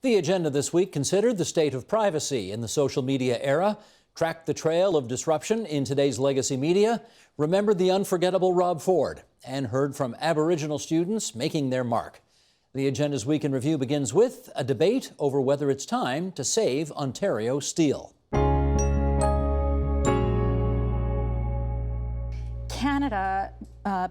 The agenda this week considered the state of privacy in the social media era, tracked the trail of disruption in today's legacy media, remembered the unforgettable Rob Ford, and heard from Aboriginal students making their mark. The agenda's Week in Review begins with a debate over whether it's time to save Ontario steel. Canada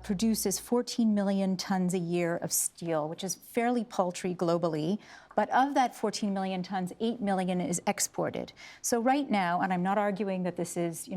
produces 14 million tons a year of steel, which is fairly paltry globally. But of that 14 million tons, 8 million is exported. So right now, and I'm not arguing that this is,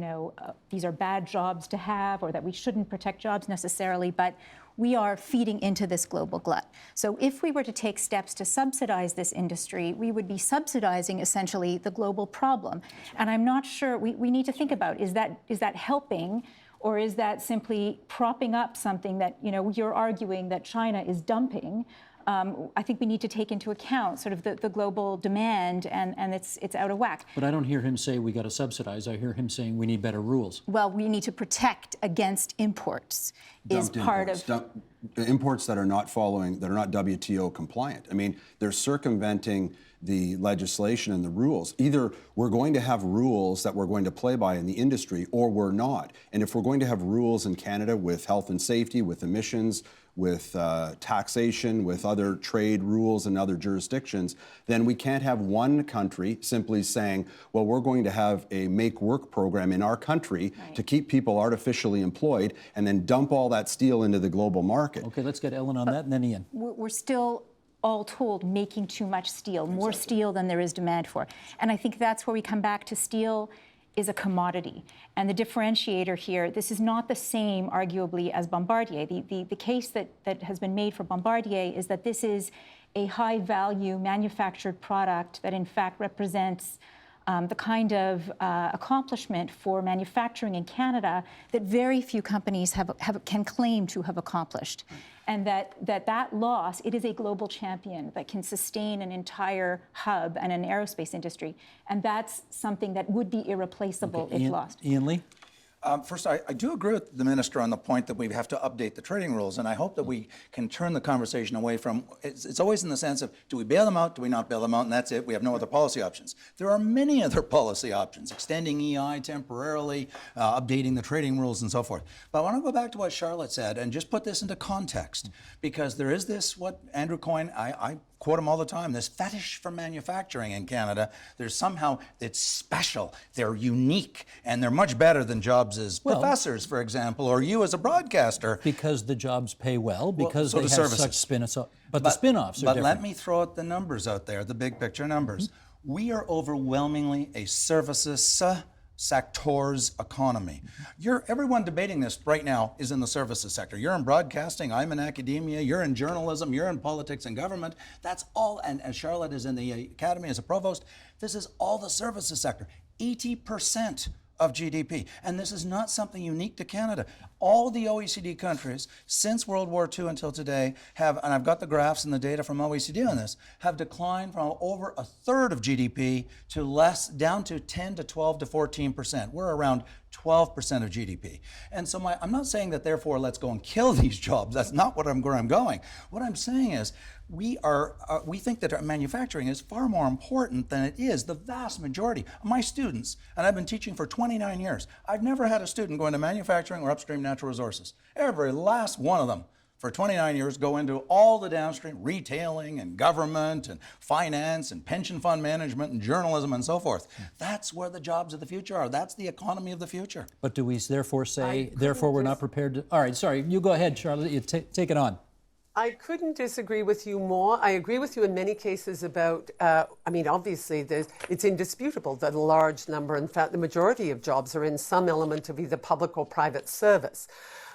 these are bad jobs to have or that we shouldn't protect jobs necessarily, but we are feeding into this global glut. So if we were to take steps to subsidize this industry, we would be subsidizing essentially the global problem. And I'm not sure, we need to think about, is that helping? Or is that simply propping up something that, you're arguing that China is dumping? I think we need to take into account sort of the global demand, and it's out of whack. But I don't hear him say we got to subsidize. I hear him saying we need better rules. Well, we need to protect against imports. Imports that are not WTO compliant. I mean, they're circumventing the legislation and the rules. Either we're going to have rules that we're going to play by in the industry, or we're not. And if we're going to have rules in Canada with health and safety, with emissions, with taxation, with other trade rules and other jurisdictions, then we can't have one country simply saying, well, we're going to have a make work program in our country to keep people artificially employed and then dump all that steel into the global market. Okay, let's get Ellen on that and then Ian. We're still all told making too much steel, more steel than there is demand for. And I think that's where we come back to steel is a commodity. And the differentiator here, this is not the same, arguably, as Bombardier. The case that has been made for Bombardier is that this is a high-value manufactured product that, in fact, represents the kind of accomplishment for manufacturing in Canada that very few companies can claim to have accomplished. And that loss, it is a global champion that can sustain an entire hub and an aerospace industry. And that's something that would be irreplaceable if lost. Ian Lee? First, I do agree with the minister on the point that we have to update the trading rules, and I hope that we can turn the conversation away from, it's always in the sense of, do we bail them out, do we not bail them out, and that's it, we have no other policy options. There are many other policy options, extending EI temporarily, updating the trading rules, and so forth. But I want to go back to what Charlotte said and just put this into context, because there is this, what Andrew coined, I quote him all the time, this fetish for manufacturing in Canada. There's somehow, it's special, they're unique, and they're much better than jobs as professors, for example, or you as a broadcaster. Because the jobs pay well, because they have such spin-offs. But the spin-offs are different. But let me throw out the numbers out there, the big picture numbers. We are overwhelmingly a services sector's economy. Everyone debating this right now is in the services sector. You're in broadcasting, I'm in academia, you're in journalism, you're in politics and government. That's all, and Charlotte is in the academy as a provost. This is all the services sector. 80% of GDP. And this is not something unique to Canada. All the OECD countries, since World War II until today, have, and I've got the graphs and the data from OECD on this, have declined from over a third of GDP to down to 10 to 12 to 14%. We're around 12% of GDP. And so I'm not saying that therefore let's go and kill these jobs. That's not where I'm going. What I'm saying is we think that our manufacturing is far more important than it is. The vast majority of my students, and I've been teaching for 29 years, I've never had a student go into manufacturing or upstream natural resources. Every last one of them for 29 years go into all the downstream retailing and government and finance and pension fund management and journalism and so forth. That's where the jobs of the future are. That's the economy of the future. But do we therefore say, therefore we're not prepared to... All right, sorry, you go ahead, Charlotte. You take it on. I couldn't disagree with you more. I agree with you in many cases about, obviously it's indisputable that a large number, in fact the majority of jobs are in some element of either public or private service.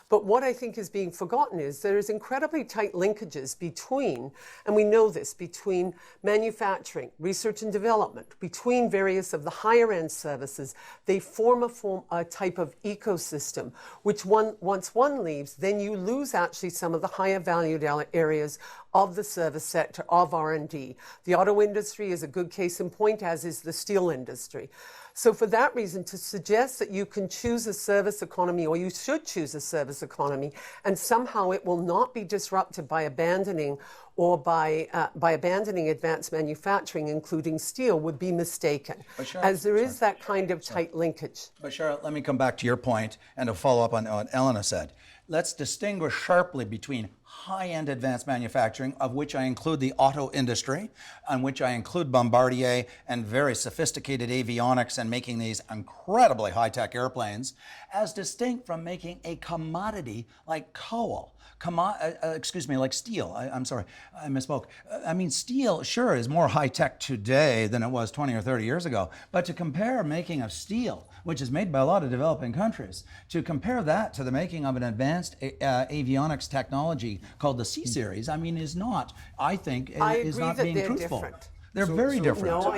But what I think is being forgotten is there's incredibly tight linkages between, and we know this, between manufacturing, research and development, between various of the higher end services. They form a type of ecosystem, which once one leaves, then you lose actually some of the higher valued areas of the service sector, of R&D. The auto industry is a good case in point, as is the steel industry. So for that reason, to suggest that you can choose a service economy, or you should choose a service economy, and somehow it will not be disrupted by abandoning advanced manufacturing, including steel, would be mistaken, as there is that kind of tight linkage. But Charlotte, let me come back to your point and to follow up on what Elena said. Let's distinguish sharply between high-end advanced manufacturing, of which I include the auto industry, on which I include Bombardier and very sophisticated avionics and making these incredibly high-tech airplanes, as distinct from making a commodity like coal. Like steel. I'm sorry, I misspoke. I mean, steel, sure, is more high-tech today than it was 20 or 30 years ago. But to compare making of steel, which is made by a lot of developing countries, to compare that to the making of an advanced avionics technology called the C-Series, I mean, is not, I think, is not being truthful. Different. They're very different. No,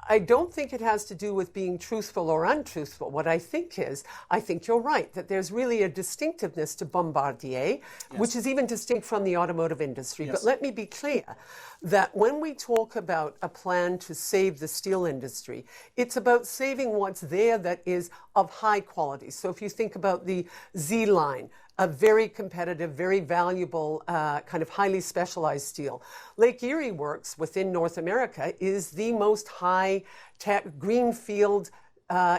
I don't think it has to do with being truthful or untruthful. What I think you're right, that there's really a distinctiveness to Bombardier, which is even distinct from the automotive industry. But let me be clear that when we talk about a plan to save the steel industry, it's about saving what's there that is of high quality. So if you think about the Z line, a very competitive, very valuable, kind of highly specialized steel. Lake Erie Works within North America is the most high-tech, greenfield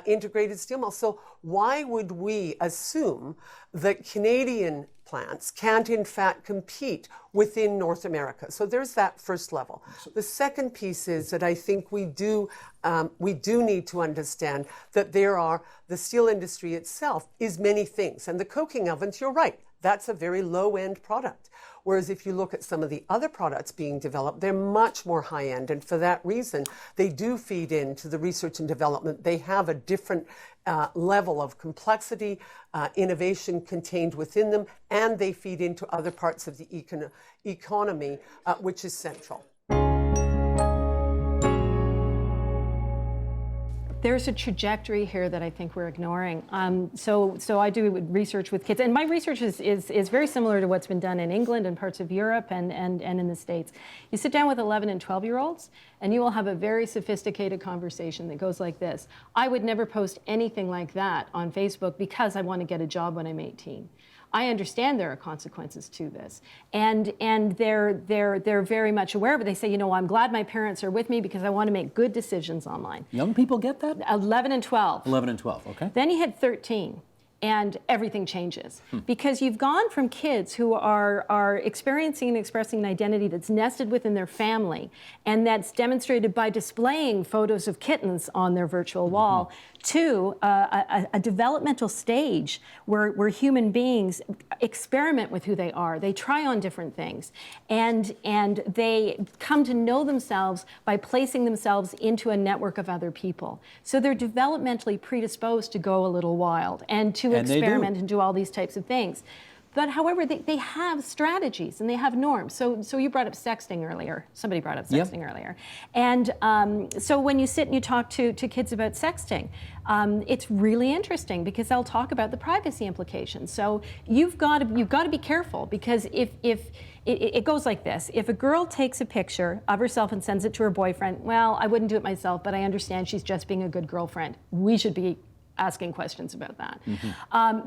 integrated steel mill. So why would we assume that Canadian plants can't in fact compete within North America? So there's that first level. The second piece is that I think we do need to understand that the steel industry itself is many things. And the coking ovens, you're right, that's a very low-end product. Whereas if you look at some of the other products being developed, they're much more high-end. And for that reason, they do feed into the research and development. They have a different level of complexity, innovation contained within them, and they feed into other parts of the economy, which is central. There's a trajectory here that I think we're ignoring. So I do research with kids, and my research is very similar to what's been done in England and parts of Europe and in the States. You sit down with 11 and 12-year-olds, and you will have a very sophisticated conversation that goes like this. I would never post anything like that on Facebook because I want to get a job when I'm 18. I understand there are consequences to this, and they're very much aware of it. They say, I'm glad my parents are with me because I want to make good decisions online. Young people get that? 11 and 12. 11 and 12, okay. Then you hit 13. And everything changes because you've gone from kids who are experiencing and expressing an identity that's nested within their family and that's demonstrated by displaying photos of kittens on their virtual wall to a developmental stage where human beings experiment with who they are. They try on different things and they come to know themselves by placing themselves into a network of other people. So they're developmentally predisposed to go a little wild and to experiment and do all these types of things. But however, they have strategies and they have norms. So you brought up sexting earlier. Somebody brought up sexting earlier. And so when you sit and you talk to kids about sexting, it's really interesting because they'll talk about the privacy implications. So you've got to be careful because if it goes like this. If a girl takes a picture of herself and sends it to her boyfriend, well, I wouldn't do it myself, but I understand she's just being a good girlfriend. We should be asking questions about that.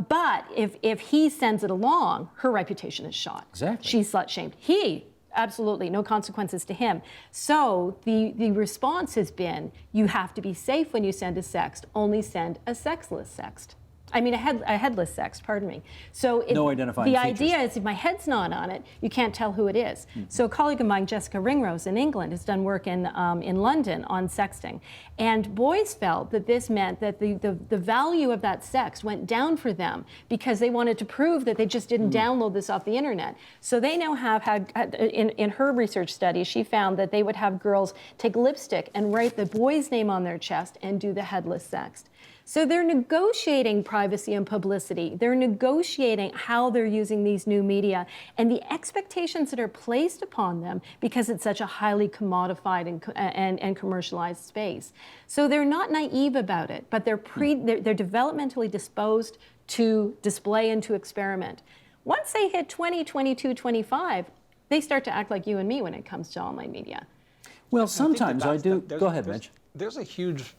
But if he sends it along, her reputation is shot. Exactly. She's slut-shamed. He, absolutely, no consequences to him. So the response has been, you have to be safe when you send a sext. Only send a sexless sext. I mean, a headless sext, pardon me. So no identifying the features. idea is if my head's not on it, you can't tell who it is. So a colleague of mine, Jessica Ringrose in England, has done work in London on sexting. And boys felt that this meant that the value of that sext went down for them because they wanted to prove that they just didn't download this off the internet. So they now have had, in her research study, she found that they would have girls take lipstick and write the boy's name on their chest and do the headless sext. So they're negotiating privacy and publicity. They're negotiating how they're using these new media and the expectations that are placed upon them because it's such a highly commodified and commercialized space. So they're not naive about it, but they're developmentally disposed to display and to experiment. Once they hit 20, 22, 25, they start to act like you and me when it comes to online media. Well, sometimes I do. Go ahead, Mitch. There's a huge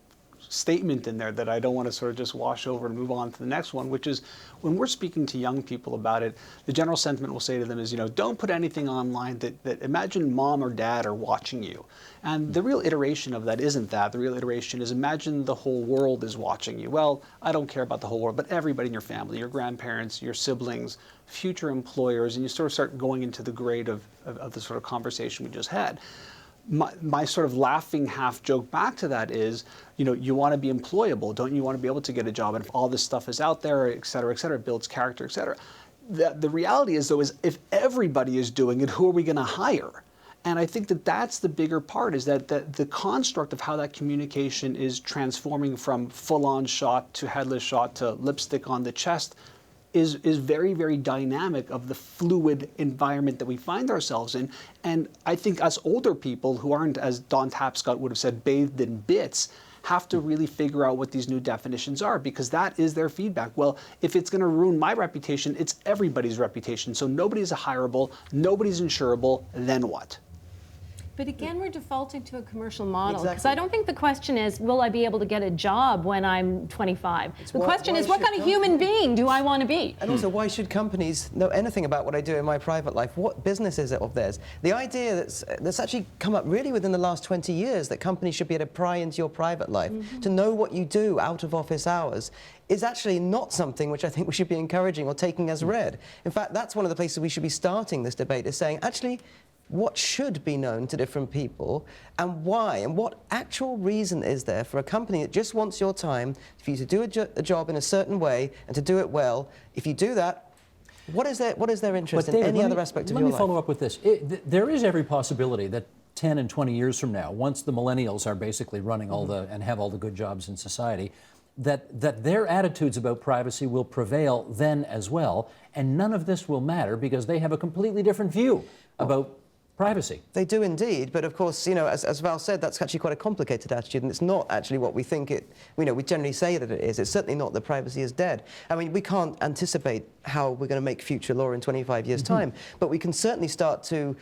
statement in there that I don't want to sort of just wash over and move on to the next one, which is when we're speaking to young people about it, the general sentiment we'll say to them is, don't put anything online that imagine mom or dad are watching you. And the real iteration of that isn't that. The real iteration is imagine the whole world is watching you. Well, I don't care about the whole world, but everybody in your family, your grandparents, your siblings, future employers, and you sort of start going into the grade of the sort of conversation we just had. My sort of laughing half joke back to that is, you want to be employable. Don't you want to be able to get a job? And if all this stuff is out there, et cetera, it builds character, et cetera. The reality is, though, is if everybody is doing it, who are we going to hire? And I think that's the bigger part, is that the construct of how that communication is transforming from full-on shot to headless shot to lipstick on the chest is very, very dynamic of the fluid environment that we find ourselves in. And I think us older people who aren't, as Don Tapscott would have said, bathed in bits, have to really figure out what these new definitions are, because that is their feedback. Well, if it's going to ruin my reputation, it's everybody's reputation. So nobody's a hireable, nobody's insurable, then what? But again, we're defaulting to a commercial model, because I don't think the question is, will I be able to get a job when I'm 25? The question is, what kind of human being do I want to be? And also, why should companies know anything about what I do in my private life? What business is it of theirs? The idea that's actually come up really within the last 20 years, that companies should be able to pry into your private life, to know what you do out of office hours, is actually not something which I think we should be encouraging or taking as read. In fact, that's one of the places we should be starting this debate, is saying, actually, what should be known to different people, and why, and what actual reason is there for a company that just wants your time for you to do a job in a certain way and to do it well? If you do that, what is their interest in any other aspect of your life? Let me follow up with this. There is every possibility that 10 and 20 years from now, once the millennials are basically running all and have all the good jobs in society, that their attitudes about privacy will prevail then as well, and none of this will matter because they have a completely different view about privacy. They do indeed, but of course, as Val said, that's actually quite a complicated attitude, and it's not actually what we think it, we generally say that it is. It's certainly not that privacy is dead. I mean, we can't anticipate how we're going to make future law in 25 years' time, but we can certainly start to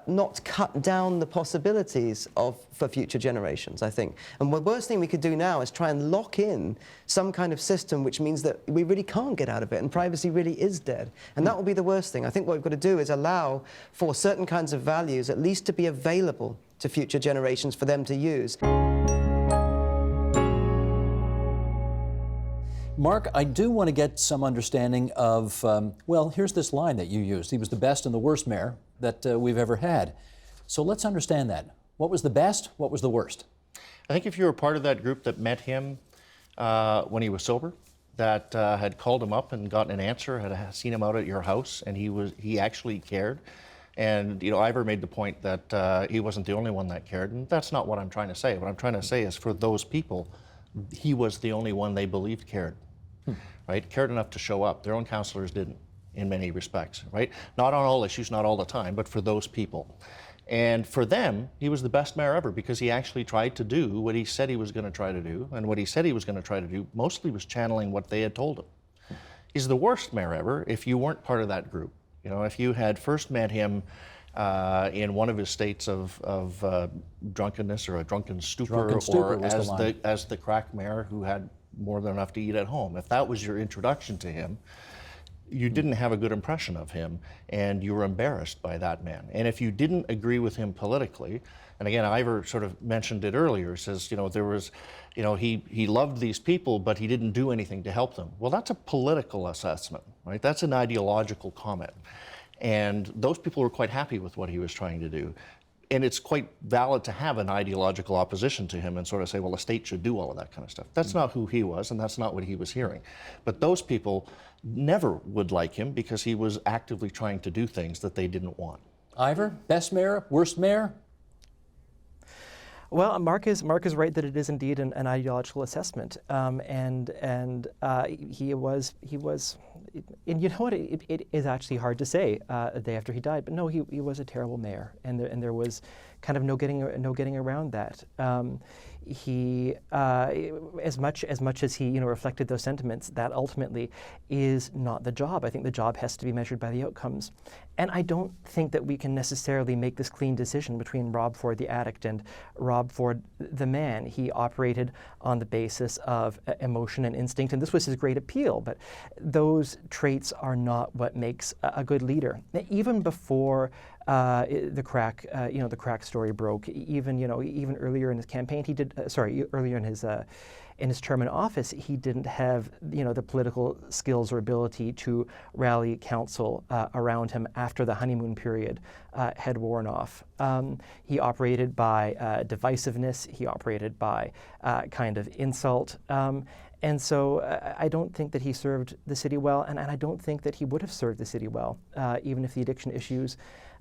not cut down the possibilities for future generations, I think. And the worst thing we could do now is try and lock in some kind of system which means that we really can't get out of it, and privacy really is dead. And that will be the worst thing. I think what we've got to do is allow for certain kinds of values at least to be available to future generations for them to use. Mark, I do want to get some understanding of, well, here's this line that you used. He was the best and the worst mayor that we've ever had. So let's understand that. What was the best? What was the worst? I think if you were part of that group that met him when he was sober, that had called him up and gotten an answer, had seen him out at your house, and he actually cared. And Ivor made the point that he wasn't the only one that cared, and that's not what I'm trying to say. What I'm trying to say is, for those people, he was the only one they believed cared, right? Cared enough to show up. Their own councillors didn't, in many respects, right? Not on all issues, not all the time, but for those people. And for them, he was the best mayor ever, because he actually tried to do what he said he was going to try to do, and what he said he was going to try to do mostly was channeling what they had told him. He's the worst mayor ever if you weren't part of that group. If you had first met him in one of his states of drunkenness or a drunken stupor, or as the crack mayor who had more than enough to eat at home, if that was your introduction to him, you didn't have a good impression of him, and you were embarrassed by that man. And if you didn't agree with him politically, and again, Ivor sort of mentioned it earlier, says, there was, he loved these people, but he didn't do anything to help them. Well, that's a political assessment, right? That's an ideological comment. And those people were quite happy with what he was trying to do. And it's quite valid to have an ideological opposition to him and sort of say, well, the state should do all of that kind of stuff. That's not who he was, and that's not what he was hearing. But those people never would like him because he was actively trying to do things that they didn't want. Ivor, best mayor, worst mayor? Well, Mark is right that it is indeed an ideological assessment, and he was, and you know what? It is actually hard to say the day after he died. But no, he was a terrible mayor, and there was kind of no getting around that. He, as much as he reflected those sentiments, that ultimately is not the job. I think the job has to be measured by the outcomes. And I don't think that we can necessarily make this clean decision between Rob Ford the addict and Rob Ford the man. He operated on the basis of emotion and instinct, and this was his great appeal, but those traits are not what makes a good leader. Even before the crack story broke, even earlier in his campaign, earlier in his term in office, he didn't have the political skills or ability to rally council around him after the honeymoon period had worn off. He operated by divisiveness. He operated by kind of insult. And so I don't think that he served the city well, and I don't think that he would have served the city well, even if the addiction issues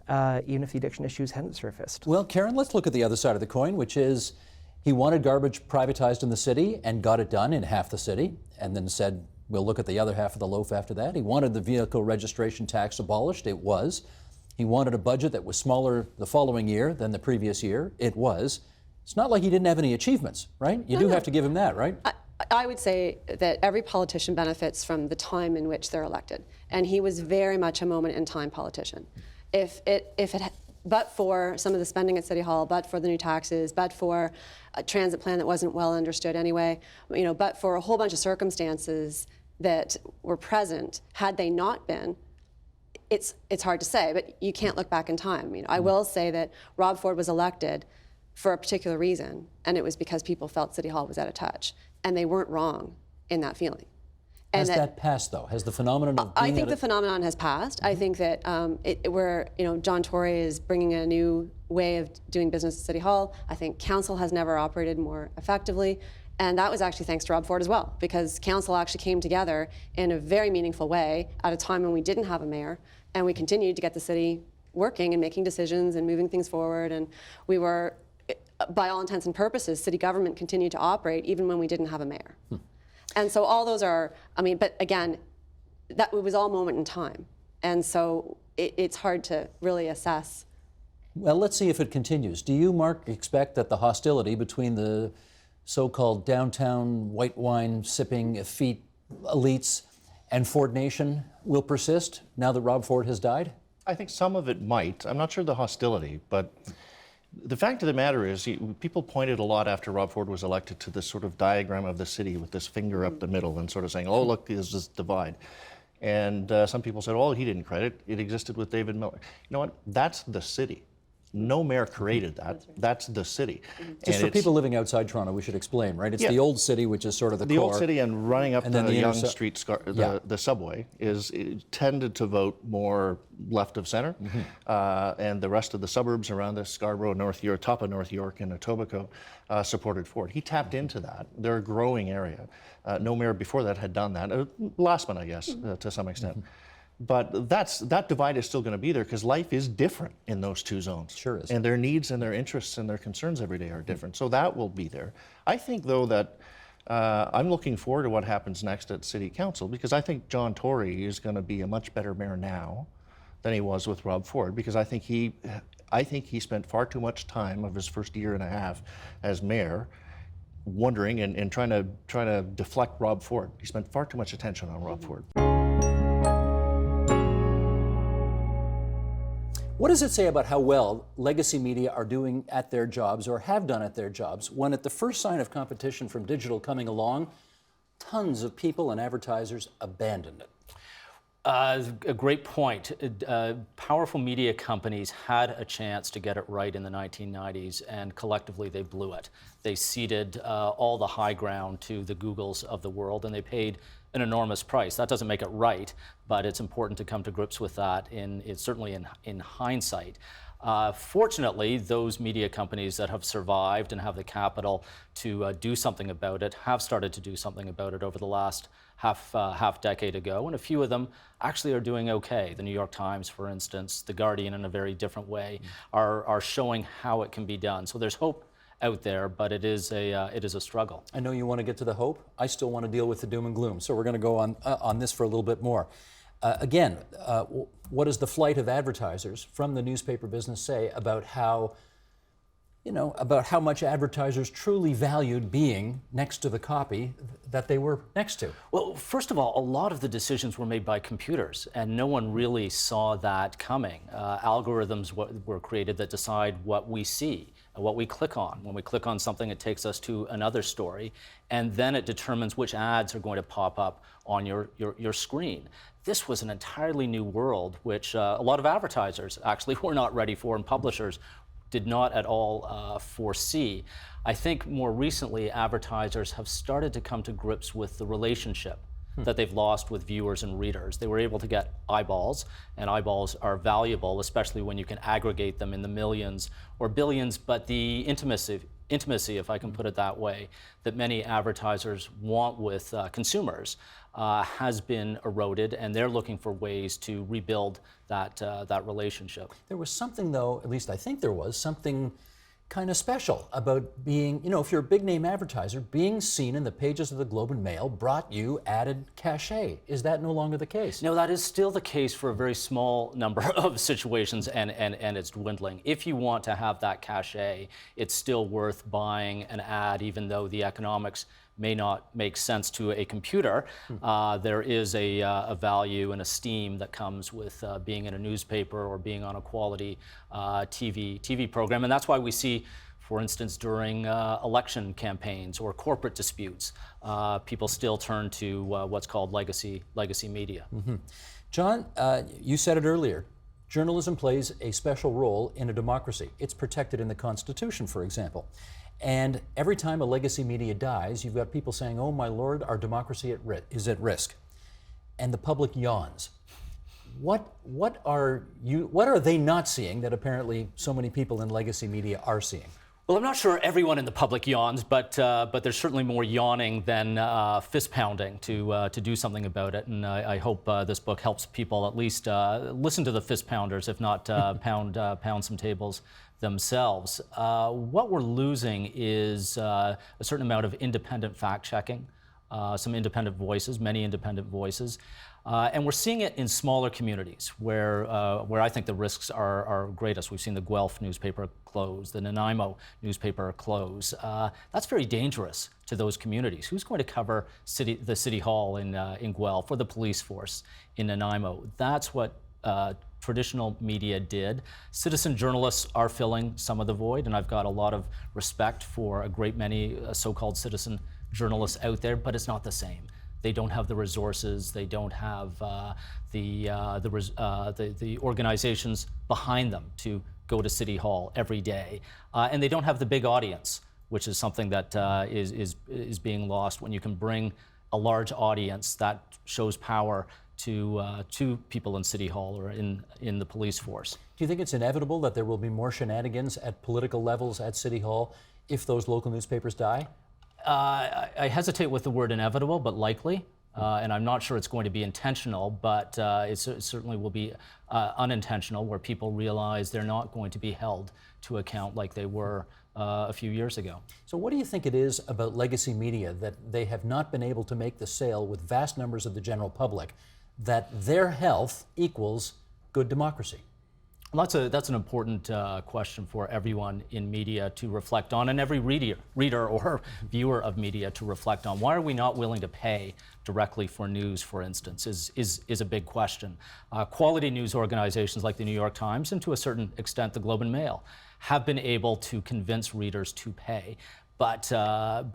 hadn't surfaced. Well, Karen, let's look at the other side of the coin, which is he wanted garbage privatized in the city and got it done in half the city, and then said, we'll look at the other half of the loaf after that. He wanted the vehicle registration tax abolished. It was. He wanted a budget that was smaller the following year than the previous year. It was. It's not like he didn't have any achievements, right? You do have to give him that, right? I would say that every politician benefits from the time in which they're elected, and he was very much a moment in time politician. But for some of the spending at City Hall, but for the new taxes, but for a transit plan that wasn't well understood anyway, but for a whole bunch of circumstances that were present, had they not been, it's hard to say, but you can't look back in time. I will say that Rob Ford was elected for a particular reason, and it was because people felt City Hall was out of touch, and they weren't wrong in that feeling. Has that passed, though? Has the phenomenon of being I think the phenomenon has passed. I think that John Tory is bringing a new way of doing business at City Hall. I think council has never operated more effectively. And that was actually thanks to Rob Ford as well, because council actually came together in a very meaningful way at a time when we didn't have a mayor, and we continued to get the city working and making decisions and moving things forward. And we were, by all intents and purposes, city government continued to operate even when we didn't have a mayor. And so all those are, but again, that it was all moment in time. And so it's hard to really assess. Well, let's see if it continues. Do you, Mark, expect that the hostility between the so-called downtown white wine sipping effete elites and Ford Nation will persist now that Rob Ford has died? I think some of it might. I'm not sure the hostility, but the fact of the matter is, people pointed a lot after Rob Ford was elected to this sort of diagram of the city with this finger up the middle and sort of saying, oh, look, there's this divide. And some people said, oh, he didn't credit. It existed with David Miller. You know what? That's the city. No mayor created that. That's the city. Just for people living outside Toronto, we should explain, right? It's the old city, which is sort of the core. The old city, and running up the Yonge Street, the subway, tended to vote more left of center. And the rest of the suburbs around this, Scarborough, North York, top of North York, and Etobicoke, supported Ford. He tapped into that. They're a growing area. No mayor before that had done that. Last one, I guess, to some extent. But that divide is still going to be there because life is different in those two zones. Sure is. And their needs and their interests and their concerns every day are different. So that will be there. I think, though, that I'm looking forward to what happens next at City Council, because I think John Tory is going to be a much better mayor now than he was with Rob Ford, because I think he spent far too much time of his first year and a half as mayor wondering and trying to deflect Rob Ford. He spent far too much attention on Rob Ford. What does it say about how well legacy media are doing at their jobs or have done at their jobs when at the first sign of competition from digital coming along, tons of people and advertisers abandoned it? A great point. Powerful media companies had a chance to get it right in the 1990s, and collectively they blew it. They ceded all the high ground to the Googles of the world, and they paid an enormous price. That doesn't make it right, but it's important to come to grips with that, certainly in hindsight. Fortunately, those media companies that have survived and have the capital to do something about it have started to do something about it over the last half decade ago, and a few of them actually are doing okay. The New York Times, for instance, The Guardian in a very different way, are showing how it can be done. So there's hope out there, but it is a struggle. I know you want to get to the hope. I still want to deal with the doom and gloom. So we're going to go on this for a little bit more. Again, what does the flight of advertisers from the newspaper business say about how about how much advertisers truly valued being next to the copy that they were next to. Well, first of all, a lot of the decisions were made by computers, and no one really saw that coming. Algorithms were created that decide what we see and what we click on. When we click on something, it takes us to another story, and then it determines which ads are going to pop up on your screen. This was an entirely new world, which a lot of advertisers actually were not ready for, and publishers did not at all foresee. I think more recently, advertisers have started to come to grips with the relationship that they've lost with viewers and readers. They were able to get eyeballs, and eyeballs are valuable, especially when you can aggregate them in the millions or billions, but the intimacy, if I can put it that way, that many advertisers want with consumers has been eroded, and they're looking for ways to rebuild that relationship. There was something, though, at least I think there was, something kind of special about being, if you're a big name advertiser, being seen in the pages of the Globe and Mail brought you added cachet. Is that no longer the case? No, that is still the case for a very small number of situations, and it's dwindling. If you want to have that cachet, it's still worth buying an ad, even though the economics may not make sense to a computer. There is a value and esteem that comes with being in a newspaper or being on a quality TV program, and that's why we see, for instance, during election campaigns or corporate disputes, people still turn to what's called legacy media. John, you said it earlier. Journalism plays a special role in a democracy. It's protected in the Constitution, for example. And every time a legacy media dies, you've got people saying, oh my Lord, our democracy is at risk. And the public yawns. What are they not seeing that apparently so many people in legacy media are seeing? Well, I'm not sure everyone in the public yawns, but there's certainly more yawning than fist pounding to do something about it. And I hope this book helps people at least listen to the fist pounders, if not pound some tables themselves. What we're losing is a certain amount of independent fact-checking, some independent voices, many independent voices. And we're seeing it in smaller communities where I think the risks are greatest. We've seen the Guelph newspaper close, the Nanaimo newspaper close. That's very dangerous to those communities. Who's going to cover the city hall in Guelph or the police force in Nanaimo? That's what traditional media did. Citizen journalists are filling some of the void, and I've got a lot of respect for a great many so-called citizen journalists out there, but it's not the same. They don't have the resources, they don't have the organizations behind them to go to City Hall every day, and they don't have the big audience, which is something that is being lost. When you can bring a large audience, that shows power to people in City Hall or in the police force. Do you think it's inevitable that there will be more shenanigans at political levels at City Hall if those local newspapers die? I hesitate with the word inevitable, but likely. And I'm not sure it's going to be intentional, but it certainly will be unintentional, where people realize they're not going to be held to account like they were a few years ago. So what do you think it is about legacy media that they have not been able to make the sale with vast numbers of the general public, that their health equals good democracy? Well, that's an important question for everyone in media to reflect on, and every reader or viewer of media to reflect on. Why are we not willing to pay directly for news, for instance, is a big question. Quality news organizations like the New York Times, and to a certain extent the Globe and Mail, have been able to convince readers to pay. But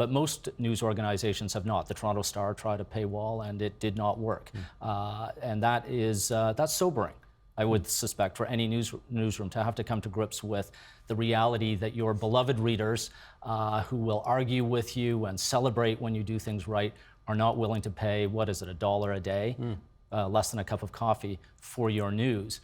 most news organizations have not. The Toronto Star tried a paywall, and it did not work. And that's sobering, I would suspect, for any newsroom to have to come to grips with the reality that your beloved readers, who will argue with you and celebrate when you do things right, are not willing to pay, what is it, $1 a day, less than a cup of coffee for your news.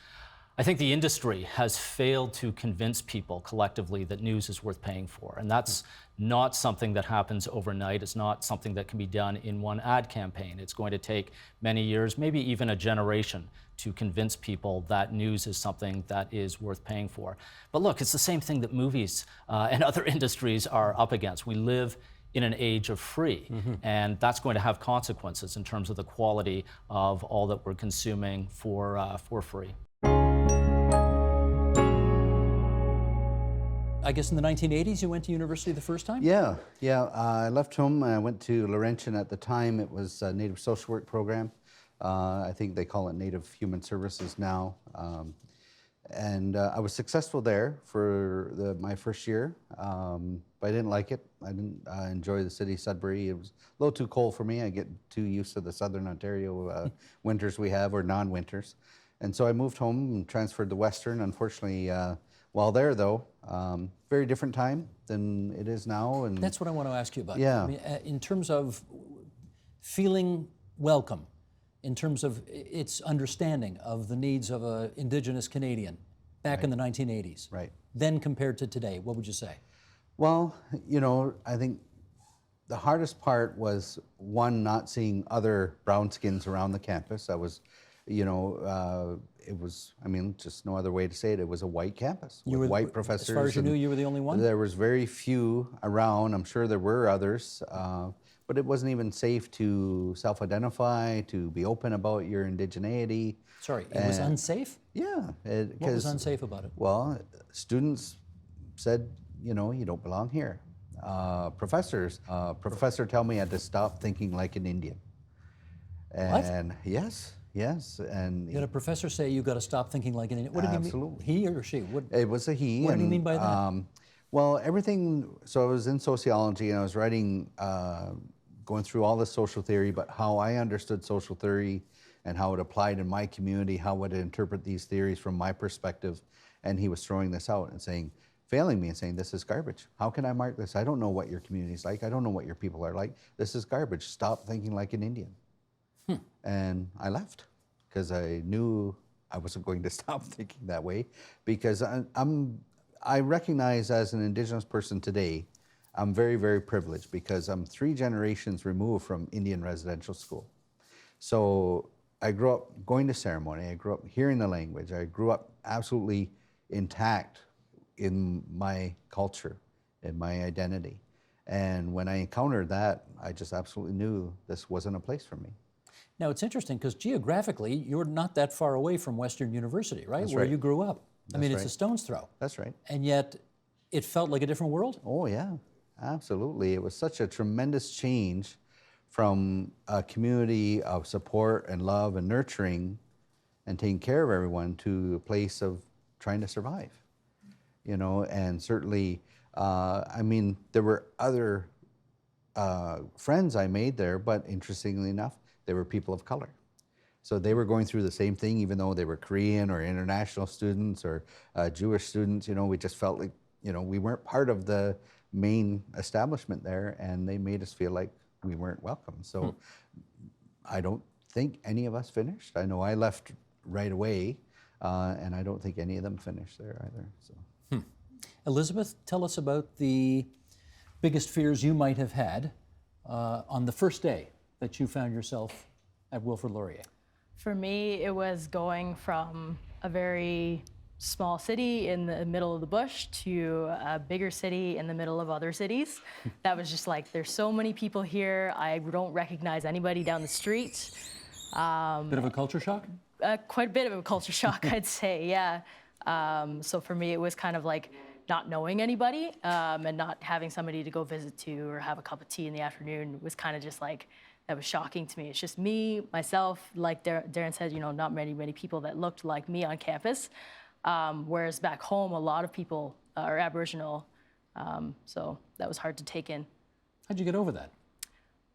I think the industry has failed to convince people collectively that news is worth paying for, and that's not something that happens overnight. It's not something that can be done in one ad campaign. It's going to take many years, maybe even a generation, to convince people that news is something that is worth paying for. But look, it's the same thing that movies and other industries are up against. We live in an age of free, and that's going to have consequences in terms of the quality of all that we're consuming for free. I guess in the 1980s, you went to university the first time? Yeah. I left home. I went to Laurentian at the time. It was a Native Social Work program. I think they call it Native Human Services now. And I was successful there for my first year, but I didn't like it. I didn't enjoy the city of Sudbury. It was a little too cold for me. I get too used to the Southern Ontario winters we have, or non-winters. And so I moved home and transferred to Western. Unfortunately, while there though, very different time than it is now. And that's what I want to ask you about. Yeah. I mean, in terms of feeling welcome, in terms of its understanding of the needs of an Indigenous Canadian back in the 1980s, right? Then compared to today, what would you say? Well, you know, I think the hardest part was, one, not seeing other brown skins around the campus. I was, you know, it was, I mean, just no other way to say it. It was a white campus with white professors. As far as you knew, you were the only one? There was very few around. I'm sure there were others, but it wasn't even safe to self-identify, to be open about your indigeneity. Sorry, it was unsafe? Yeah. What was unsafe about it? Well, students said, you know, you don't belong here. Professor told me I had to stop thinking like an Indian. And what? Yes, and you had a professor say you got to stop thinking like an Indian. What did absolutely. He mean? He or she? What, it was a he. What did he mean by that? Well, everything. So I was in sociology, and I was writing, going through all the social theory, but how I understood social theory and how it applied in my community, how would it interpret these theories from my perspective. And he was throwing this out and saying, failing me and saying, this is garbage. How can I mark this? I don't know what your community's like. I don't know what your people are like. This is garbage. Stop thinking like an Indian. And I left because I knew I wasn't going to stop thinking that way, because I recognize as an Indigenous person today, I'm very, very privileged because I'm 3 generations removed from Indian residential school. So I grew up going to ceremony, I grew up hearing the language, I grew up absolutely intact in my culture, in my identity. And when I encountered that, I just absolutely knew this wasn't a place for me. Now, it's interesting because geographically, you're not that far away from Western University, right? That's Where right. you grew up. That's I mean, right. it's a stone's throw. That's right. And yet, it felt like a different world? Oh, yeah, absolutely. It was such a tremendous change from a community of support and love and nurturing and taking care of everyone to a place of trying to survive, you know. And certainly, I mean, there were other friends I made there, but interestingly enough, they were people of color. So they were going through the same thing, even though they were Korean or international students or Jewish students. You know, we just felt like, you know, we weren't part of the main establishment there, and they made us feel like we weren't welcome. So I don't think any of us finished. I know I left right away, and I don't think any of them finished there either. So, Elizabeth, tell us about the biggest fears you might have had on the first day that you found yourself at Wilfrid Laurier. For me, it was going from a very small city in the middle of the bush to a bigger city in the middle of other cities. That was just like, there's so many people here. I don't recognize anybody down the street. Bit of a culture shock? Quite a bit of a culture shock, I'd say, yeah. So for me, it was kind of like not knowing anybody and not having somebody to go visit to or have a cup of tea in the afternoon was kind of just like, that was shocking to me. It's just me, myself, like Darren said, you know, not many people that looked like me on campus. Whereas back home, a lot of people are Aboriginal. So that was hard to take in. How'd you get over that?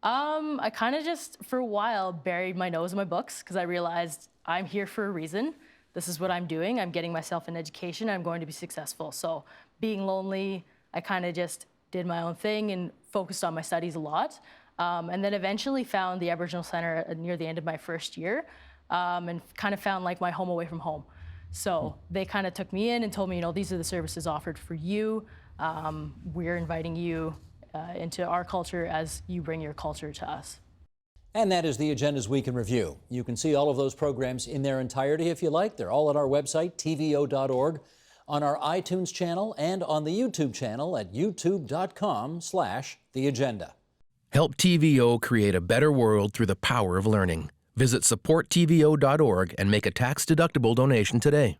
I kind of just, for a while, buried my nose in my books because I realized I'm here for a reason. This is what I'm doing. I'm getting myself an education. I'm going to be successful. So being lonely, I kind of just did my own thing and focused on my studies a lot. And then eventually found the Aboriginal Center near the end of my first year and kind of found like my home away from home. So they kind of took me in and told me, you know, these are the services offered for you. We're inviting you into our culture as you bring your culture to us. And that is the Agenda's Week in Review. You can see all of those programs in their entirety if you like. They're all at our website, tvo.org, on our iTunes channel, and on the YouTube channel at youtube.com/theagenda. Help TVO create a better world through the power of learning. Visit supporttvo.org and make a tax-deductible donation today.